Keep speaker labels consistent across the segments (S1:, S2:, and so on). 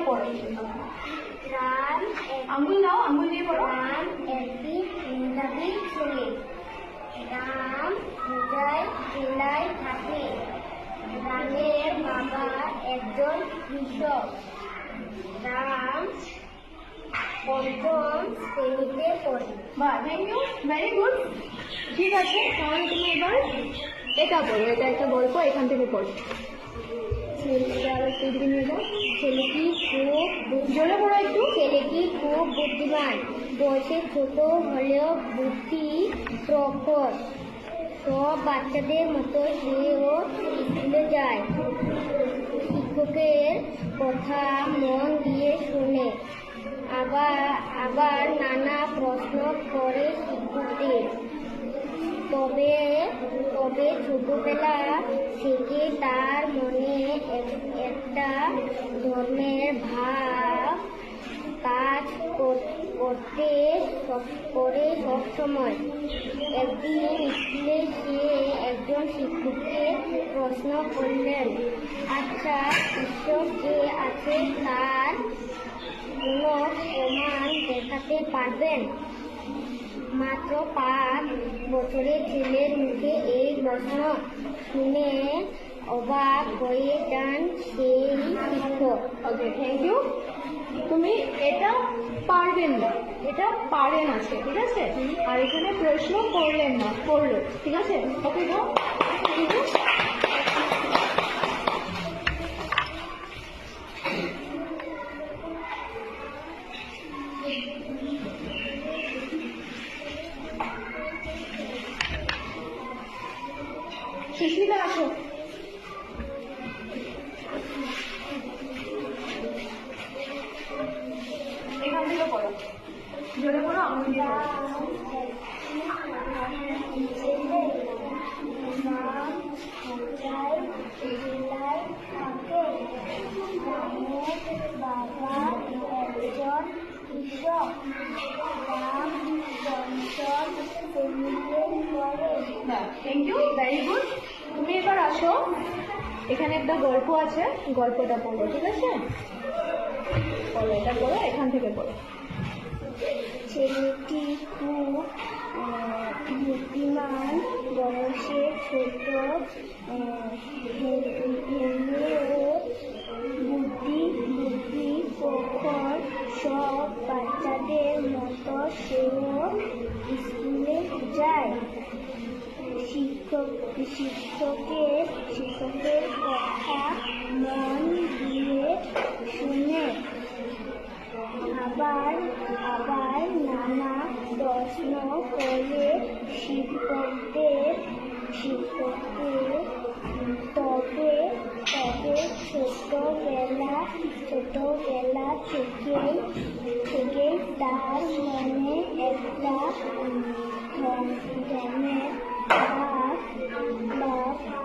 S1: পড়ো।
S2: রাম
S1: আঙ্গুল দাও, আঙ্গুল দিয়ে পড়ো।
S2: রাম একটি মেধাবী ছেলে। রাম পূজায় জেলায় থাকে। রামের বাবা একজন কৃষক। রাম পঞ্চম শ্রেণীতে পড়ে।
S1: বাহ, থ্যাংক ইউ, ভেরি গুড। ঠিক আছে, তাহলে তুমি এবার এটা পড়ো। এটা একটা গল্প, এখান থেকে পড়ো। ছেলেটি নিয়ে যাও।
S2: ছেলেটি খুব
S1: জোরে পড়ো একটু।
S2: ছেলেটি খুব বুদ্ধিমান, বয়সে ছোট হলেও বুদ্ধি প্রখর। সব বাচ্চাদের মতো সেও স্কুলে যায়। শিক্ষকের কথা মন দিয়ে শোনে, আবার নানা প্রশ্ন করে শিক্ষকদের। তবে ছোটবেলা থেকে তার মনে একটা ধর্মের ভাব কাজ করে সবসময়। একদিন স্কুলে সে একজন শিক্ষককে প্রশ্ন করলেন, আচ্ছা, ঈশ্বর যে আছে তার কোনো প্রমাণ দেখাতে পারবেন? মাত্র 5 বছরের ছেলের মুখে এই প্রশ্ন শুনে অবাক হয়ে যান সেই শিক্ষক।
S1: ওকে, থ্যাংক ইউ। তুমি এটা পারবেন না, এটা পারেন আছে, ঠিক আছে? আর এখানে প্রশ্ন করলেন না, করলো, ঠিক আছে? ওকে, গো। সুস্মিতা, আসো। এখান থেকে পড়ো, জোরে পড়ো, আঙুল দিয়ে থ্যাংক ইউ, ভেরি গুড। তুমি এবার আসো, এখানে একটা গল্প আছে, গল্পটা পড়ো, ঠিক আছে? পড়ো, এটা পড়ো, এখান থেকে পড়ো।
S2: ছেলেটি খুব বুদ্ধিমান, বয়সে ছোট হলেও বুদ্ধি প্রখর। সব বাচ্চাদের মতো সেও স্কুলে যায়। শিক্ষকের কথা মন দিয়ে শুনে, আবার নানা প্রশ্ন করে শিক্ষকদের। তবে ছোটবেলা থেকেই তার মনে একটা ধর্মের ভাব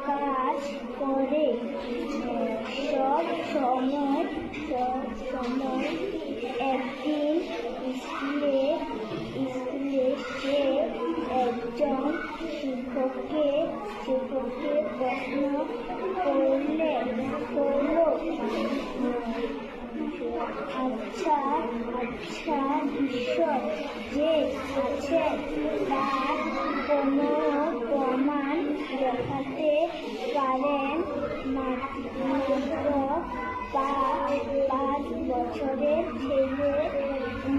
S2: কাজ করে। সব সময় একদিন স্কুলে সে একজন শিক্ষককে প্রশ্ন করলো, আচ্ছা, ঈশ্বর যে আছে তার কোনো প্রমাণ দেখাতে পারেন? মাত্র 5 বছরের ছেলের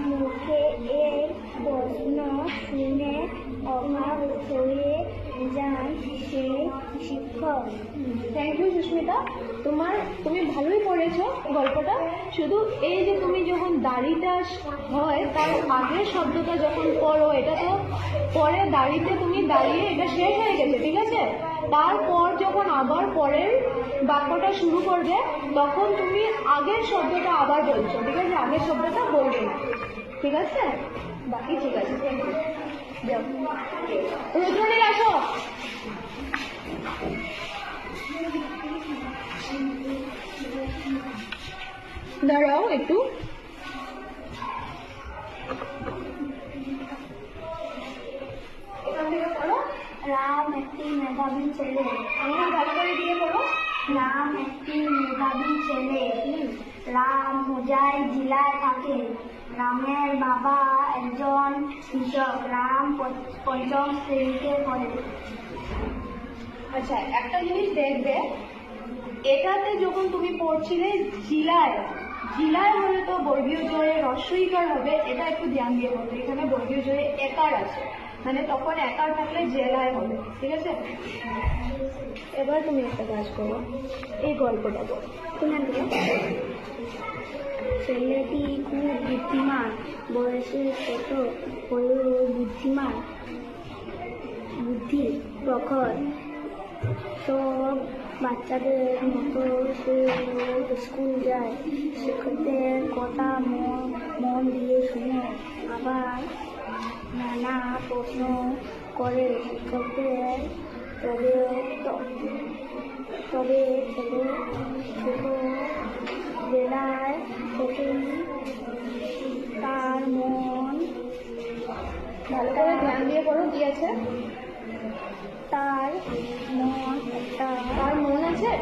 S2: মুখে এই প্রশ্ন শুনে অবাক হয়ে যান সেই শিক্ষক।
S1: Thank you, Susmita. তুমি ভালোই পড়েছো গল্পটা। শুধু এই যে তুমি যখন দাড়িটা হয় তার আগের শব্দটা যখন পড়ো, এটা তো পরে দাড়িতে তুমি দাঁড়িয়ে এটা শেষ হয়ে গেছে, ঠিক আছে? তারপর যখন আবার পরের বাক্যটা শুরু করবে তখন তুমি আগের শব্দটা আবার বলছো, ঠিক আছে? আগের শব্দটা বলবে না, ঠিক আছে? বাকি ঠিক আছে, থ্যাংক ইউ। যাও, রুদ্রনী আসো। দাঁড়াও একটু। এখান থেকে পড়ো।
S2: রাম একটি মেধাবী ছেলে।
S1: আঙুল ভালো করে দিয়ে পড়ো।
S2: রাম একটি মেধাবী ছেলে। রাম হোজাই জেলায় থাকে। রামের বাবা একজন কৃষক। রাম পঞ্চম শ্রেণীতে পড়ে।
S1: আচ্ছা, একটা জিনিস দেখবে, এটাতে যখন তুমি পড়ছিলে জিলায়, জিলায় হলে তো বর্গীয় জয়ে রস্বইকার হবে, এটা একটু ধ্যান দিয়ে বলবে। এখানে বর্গীয় জয়ে একার আছে, মানে তখন একার থাকলে জেলায় হবে, ঠিক আছে? এবার তুমি একটা কাজ করো, এই গল্পটা বলো।
S2: ছেলেটি খুব বুদ্ধিমান, বয়সে ছোট হয়েও বুদ্ধিমান, বুদ্ধি প্রখর। সব বাচ্চাদের মতো সে স্কুল যায়, শিক্ষকদের কথা মন দিয়ে শুনে, আবার নানা প্রশ্ন করে শিক্ষকদের। তবে ছেলে ছোটবেলায় থেকেই তার মন,
S1: ভালো করে ধ্যান দিয়ে পড়ো, কি আছে?
S2: তার
S1: মন আছে,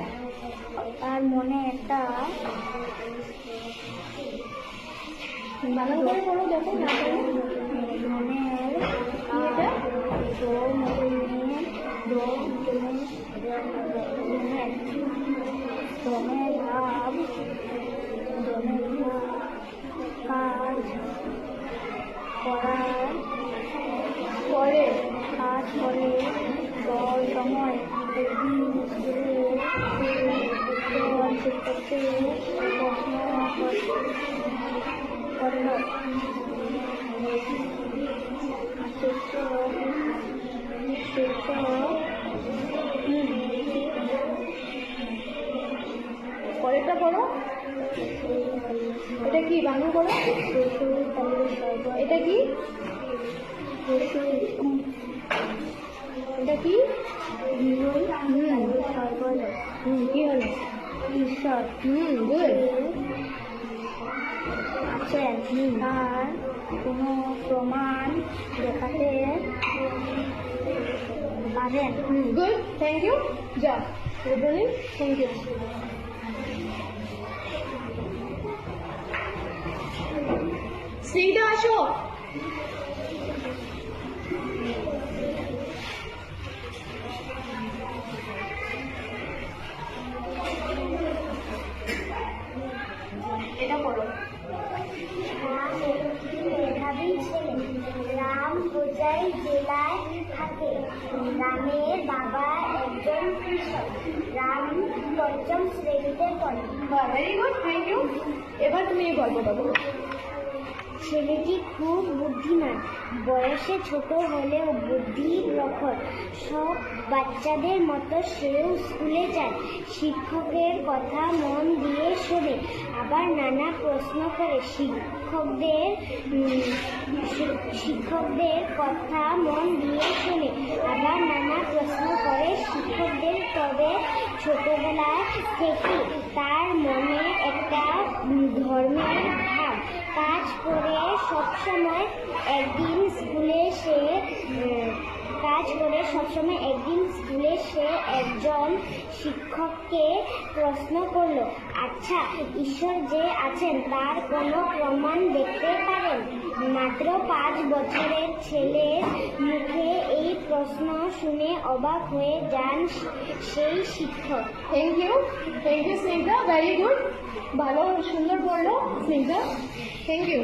S2: তার মনে একটা
S1: ভালো করে পড়ো, দেখো না পড়ো।
S2: মনের দমের ভাব কাজ করার
S1: পরে
S2: কাজ করে সব সময় একদিন শিক্ষককে প্রশ্ন করল।
S1: পরেরটা পড়ো। এটা কি বাংলা পড়ো? এটা কি? এটা কি? কি হলো?
S2: ঈশ্বর
S1: গুড।
S2: আছেন, তার কোনো প্রমাণ দেখাতে পারেন।
S1: Good, thank you. যা রুদ্রনী, থ্যাংক ইউ। স্নেহিতা আসো। এটা পড়ো।
S2: রাম একটি মেধাবী ছেলে। রাম হোজাই জেলায় থাকে। রামের বাবা একজন কৃষক। রাম পঞ্চম শ্রেণীতে পড়ে।
S1: Very good, thank you. এবার তুমি এই গল্পটা বলো।
S2: ছেলেটি খুব বুদ্ধিমান, বয়সে ছোট হলেও বুদ্ধি প্রখর। সব বাচ্চাদের মতো সেও স্কুলে যায়, শিক্ষকের কথা মন দিয়ে শোনে, আবার নানা প্রশ্ন করে শিক্ষকদের কথা মন দিয়ে শোনে, আবার নানা প্রশ্ন করে শিক্ষকদের। তবে ছোটবেলায় থেকে তার মনে একটা ধর্মের ভাব কাজ করে। সবসময় একদিন স্কুলে সে একজন শিক্ষককে প্রশ্ন করলো, আচ্ছা, ঈশ্বর যে আছেন তার কোনো প্রমাণ দেখতে পারেন? মাত্র 5 বছরের ছেলের মুখে এই প্রশ্ন শুনে অবাক হয়ে যান সেই শিক্ষক।
S1: Thank you Snehita, very good. ভালো, সুন্দর বললো স্নেহিতা, থ্যাংক ইউ।